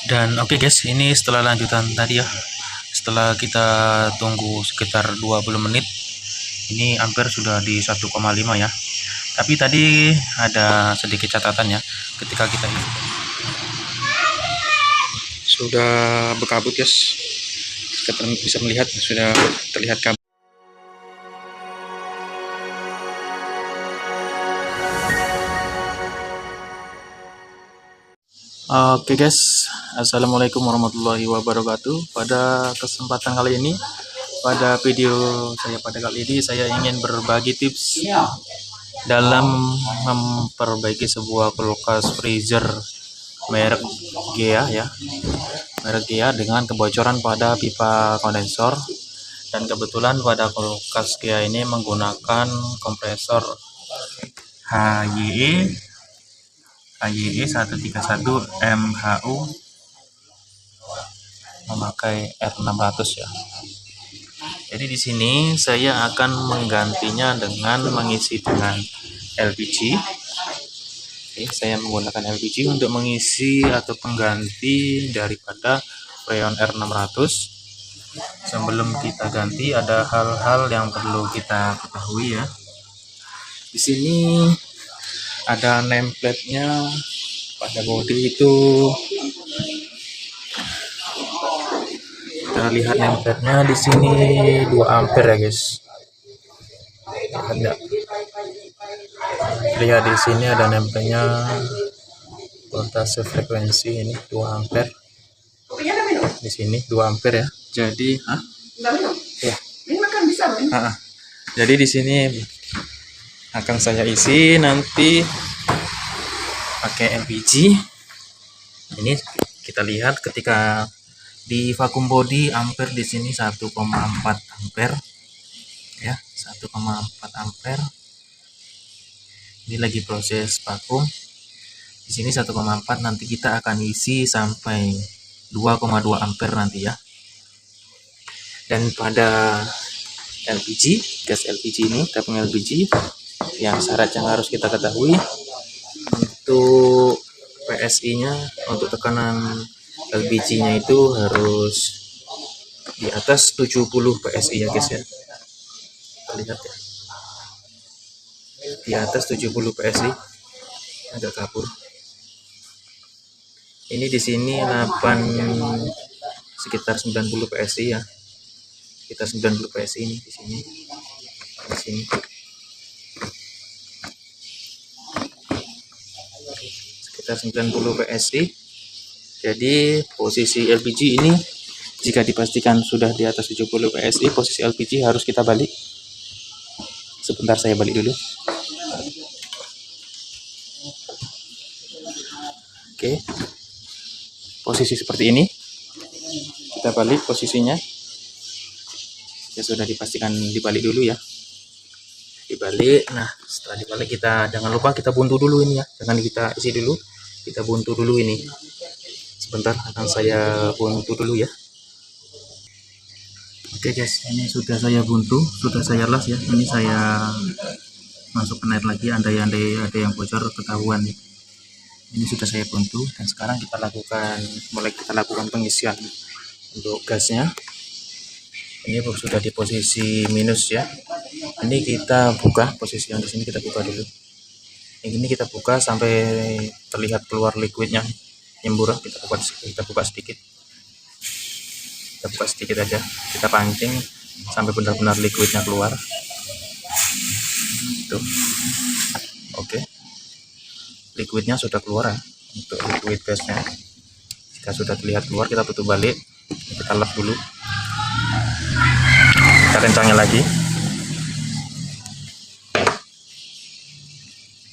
Dan oke guys, ini setelah lanjutan tadi ya. Setelah kita tunggu sekitar 20 menit, ini ampere sudah di 1,5 ya. Tapi tadi ada sedikit catatan ya, ketika kita isi sudah berkabut guys. Kita bisa melihat sudah terlihat kabut. Oke guys, assalamualaikum warahmatullahi wabarakatuh. Pada kesempatan kali ini, pada video saya pada kali ini, saya ingin berbagi tips dalam memperbaiki sebuah kulkas freezer merek Gea ya, merek Gea dengan kebocoran pada pipa kondensor. Dan kebetulan pada kulkas Gea ini menggunakan kompresor HYE 131 MHU memakai R600 ya. Jadi di sini saya akan menggantinya dengan mengisi dengan LPG. Oke, saya menggunakan LPG untuk mengisi atau pengganti daripada freon R600. Sebelum kita ganti, ada hal-hal yang perlu kita ketahui ya. Di sini ada nameplate-nya pada bodi itu. Kita lihat nameplate-nya di sini 2 ampere ya guys. Lihat di sini ada nameplate-nya, voltase frekuensi ini 2 ampere. Di sini 2 ampere ya. Jadi, ya. Jadi di sini akan saya isi nanti pakai LPG. Ini kita lihat ketika di vakum body ampere di sini 1,4 ampere ya, 1,4 ampere. Ini lagi proses vakum. Di sini 1,4, nanti kita akan isi sampai 2,2 ampere nanti ya. Dan pada LPG, gas LPG ini, tabung LPG, yang syarat yang harus kita ketahui untuk PSI-nya, untuk tekanan LPG-nya itu harus di atas 70 PSI ya guys ya. Kita lihat ya, di atas 70 PSI, agak kabur. Ini di sini 8 sekitar 90 PSI ya. Kita 90 PSI ini di sini. Di sini. Sekitar 90 PSI. Jadi posisi LPG ini jika dipastikan sudah di atas 70 PSI, posisi LPG harus kita balik. Sebentar saya balik dulu. Oke. Posisi seperti ini. Kita balik posisinya. Ya sudah dipastikan dibalik dulu ya. Dibalik. Nah, setelah dibalik kita jangan lupa kita buntu dulu ini ya. Jangan kita isi dulu. Kita buntu dulu ini. Sebentar akan saya buntu dulu ya. Oke guys, ini sudah saya buntu, sudah saya las ya. Ini saya masukkan air lagi, andai-andai ada yang bocor ketahuan. Ini sudah saya buntu dan sekarang mulai kita lakukan pengisian untuk gasnya. Ini sudah di posisi minus ya. Ini kita buka, posisi yang di sini kita buka dulu. Ini kita buka sampai terlihat keluar liquidnya nyembur. Kita buka sedikit. Kita buka sedikit aja. Kita pancing sampai benar-benar liquidnya keluar. Tuh. Oke. Liquidnya sudah keluar ya. Untuk liquid gasnya. Jika sudah terlihat keluar, kita tutup balik. Kita lap dulu. Kita kencangin lagi.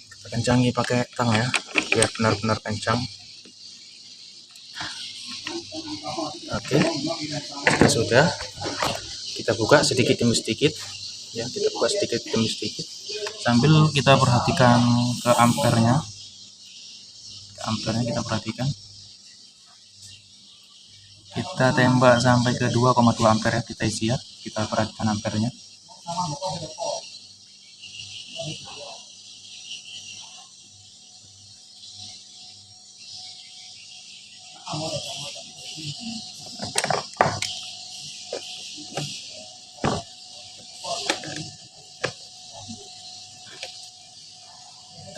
Kita kencangi pakai tang ya, biar benar-benar kencang. Oke, jika sudah, kita buka sedikit demi sedikit ya, kita buka sedikit demi sedikit sambil kita perhatikan ke ampernya. Ampernya kita perhatikan, kita tembak sampai ke 2,2 ampere ya, kita isi ya, kita perhatikan ampernya. Kita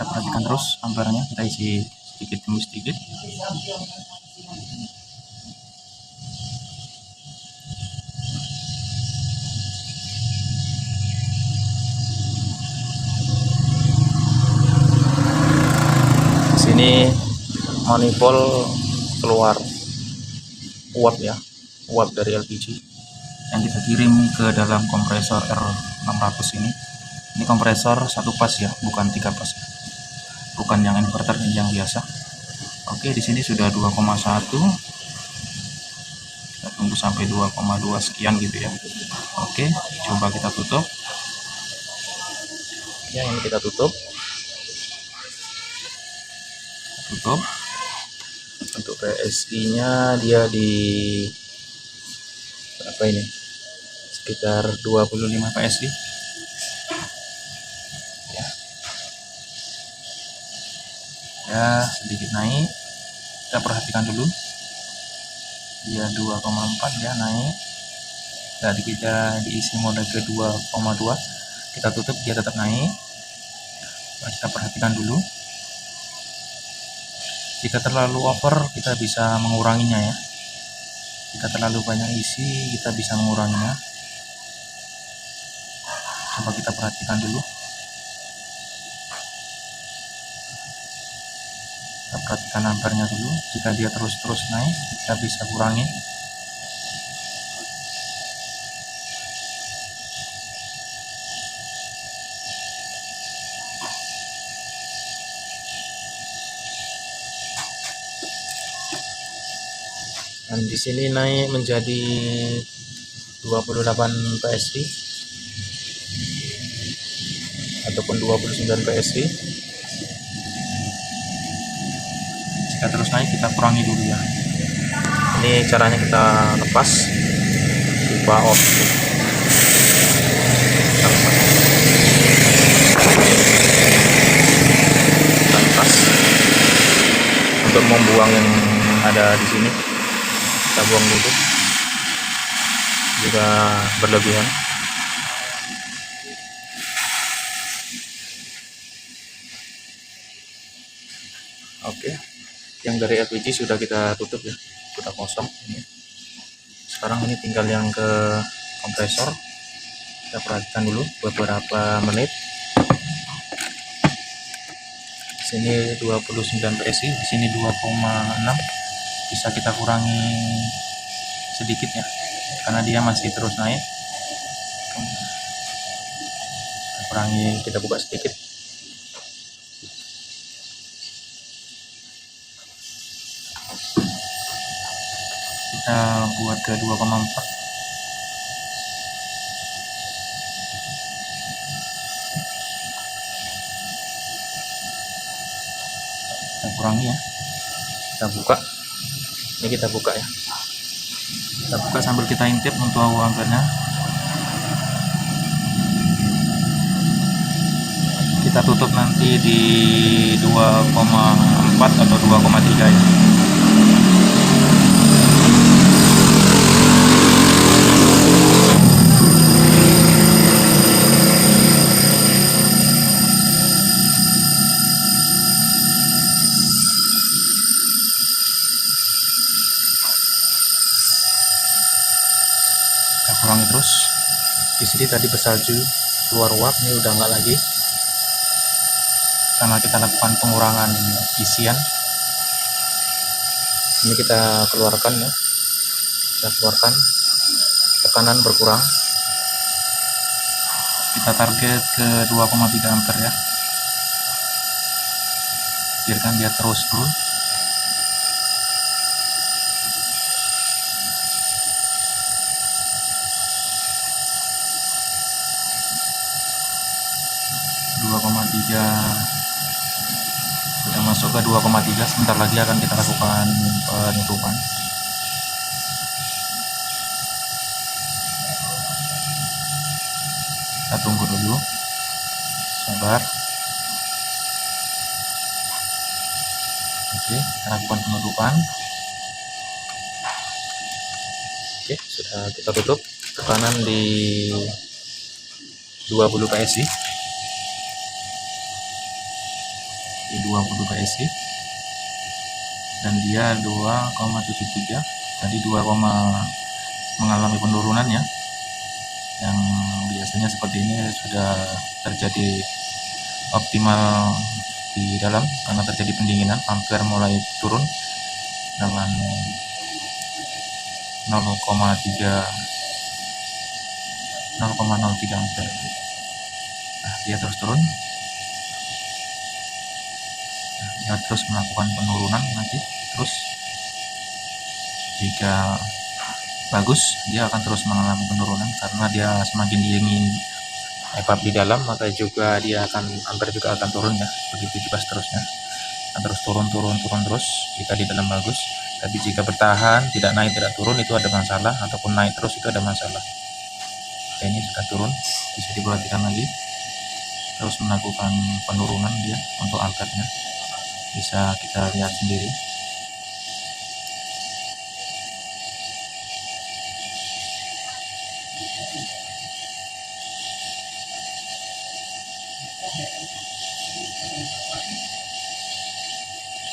perhatikan terus ampernya, kita isi sedikit demi sedikit. Di sini manifold keluar uap ya, uap dari LPG yang kita kirim ke dalam kompresor R600 ini. Ini kompresor satu pas ya, bukan 3 pas, bukan yang inverter, ini yang biasa. Oke, di sini sudah 2,1. Kita tunggu sampai 2,2 sekian gitu ya. Oke, coba kita tutup. Ya, ini kita tutup. Tutup. Untuk PSI-nya dia di apa ini? Sekitar 25 PSI. Ya, sedikit naik. Kita perhatikan dulu. Dia 2,4 ya, naik. Tadi kita diisi mode ke 2,2. Kita tutup, dia tetap naik. Nah, kita perhatikan dulu. Jika terlalu over, kita bisa menguranginya ya. Jika terlalu banyak isi, kita bisa menguranginya. Coba kita perhatikan dulu. Kita perhatikan ampernya dulu. Jika dia terus-terus naik, kita bisa kurangi. Dan di sini naik menjadi 28 PSI ataupun 29 PSI. Jika terus naik, kita kurangi dulu ya. Ini caranya, kita lepas pipa off. Kita lepas untuk membuang yang ada di sini. Kita buang dulu jika berlebihan. Oke, yang dari LPG sudah kita tutup ya, sudah kosong ini. Sekarang ini tinggal yang ke kompresor. Kita perhatikan dulu beberapa menit. Di sini 29 PSI, di sini 2,6. Bisa kita kurangi sedikit ya, karena dia masih terus naik. Kita kurangi, kita buka sedikit. Kita buat ke 2,4. Kita kurangi ya, kita buka. Ini kita buka ya, kita buka sambil kita intip untuk ampernya. Kita tutup nanti di 2,4 atau 2,3 ya. Kita kurangi terus. Di sini tadi bersalju keluar uap, ini udah enggak lagi karena kita lakukan pengurangan isian. Ini kita keluarkan ya, kita keluarkan, tekanan berkurang. Kita target ke 2,3 ampere ya, biarkan dia terus turun. Sudah masuk ke 2,3. Sebentar lagi akan kita lakukan penutupan. Kita tunggu dulu, sabar. Oke, kita lakukan penutupan. Sudah kita tutup, tekanan di 20 PSI, di 20 PSI, dan dia 2,73. Tadi 2, mengalami penurunan ya, yang biasanya seperti ini sudah terjadi optimal di dalam karena terjadi pendinginan. Ampere mulai turun dengan 0,03 ampere. Nah, dia terus turun. Nah, dia terus melakukan penurunan nanti terus. Jika bagus, dia akan terus mengalami penurunan karena dia semakin dingin evap di dalam, maka juga dia akan ampere juga akan turun ya. Begitu juga seterusnya, akan terus turun terus jika di dalam bagus. Tapi jika bertahan tidak naik tidak turun itu ada masalah, ataupun naik terus itu ada masalah. Oke, ini sudah turun, bisa diperhatikan lagi terus melakukan penurunan dia untuk ampernya, bisa kita lihat sendiri.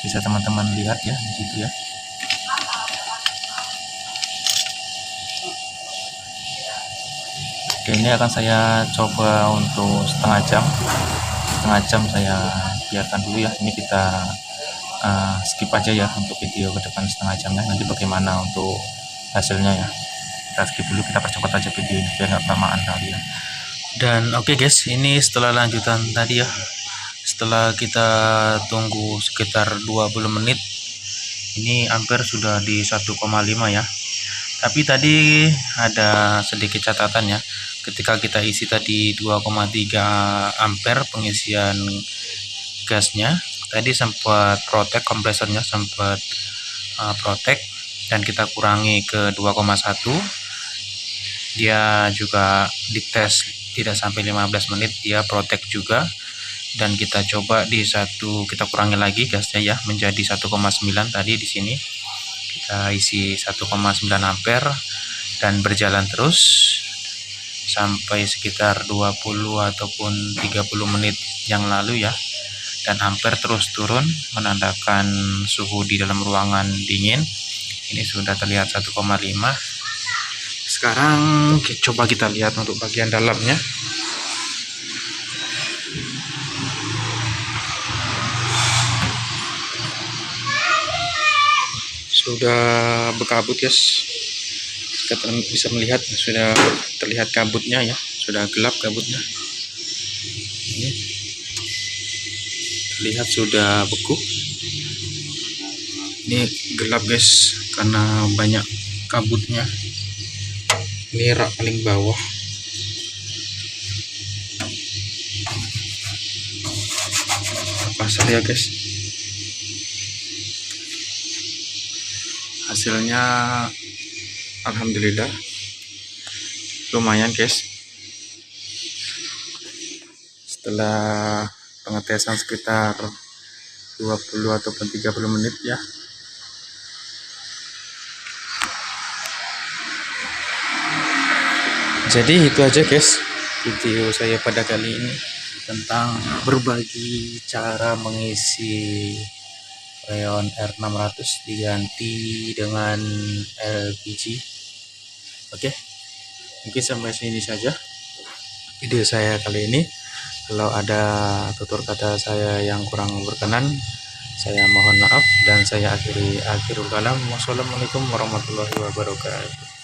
Bisa teman-teman lihat ya di situ ya. Oke, ini akan saya coba untuk setengah jam saya biarkan dulu ya. Ini kita skip aja ya untuk video ke depan setengah jamnya, nanti bagaimana untuk hasilnya ya. Kita skip dulu, kita percepat aja videonya biar nggak kelamaan kali ya. Dan oke guys, ini setelah lanjutan tadi ya, setelah kita tunggu sekitar 20 menit, ini ampere sudah di 1,5 ya. Tapi tadi ada sedikit catatan ya, ketika kita isi tadi 2,3 ampere pengisian gasnya, tadi sempat protek, kompresornya sempat protek, dan kita kurangi ke 2,1. Dia juga dites tidak sampai 15 menit dia protek juga, dan kita coba di kita kurangi lagi gasnya ya menjadi 1,9. tadi di sini kita isi 1,9 ampere dan berjalan terus sampai sekitar 20 ataupun 30 menit yang lalu ya, dan ampere terus turun menandakan suhu di dalam ruangan dingin. Ini sudah terlihat 1,5. Sekarang coba kita lihat untuk bagian dalamnya. Sudah berkabut guys, kita bisa melihat sudah terlihat kabutnya ya, sudah gelap kabutnya. Ini terlihat sudah beku. Ini gelap guys karena banyak kabutnya. Ini rak paling bawah. Pasang ya guys. Hasilnya alhamdulillah lumayan guys. Setelah pengetesan sekitar 20 ataupun 30 menit ya. Jadi itu aja guys video saya pada kali ini tentang berbagi cara mengisi Freon R600 diganti dengan LPG. Oke, mungkin sampai sini saja video saya kali ini. Kalau ada tutur kata saya yang kurang berkenan, saya mohon maaf, dan saya akhirul kalam. Wassalamualaikum warahmatullahi wabarakatuh.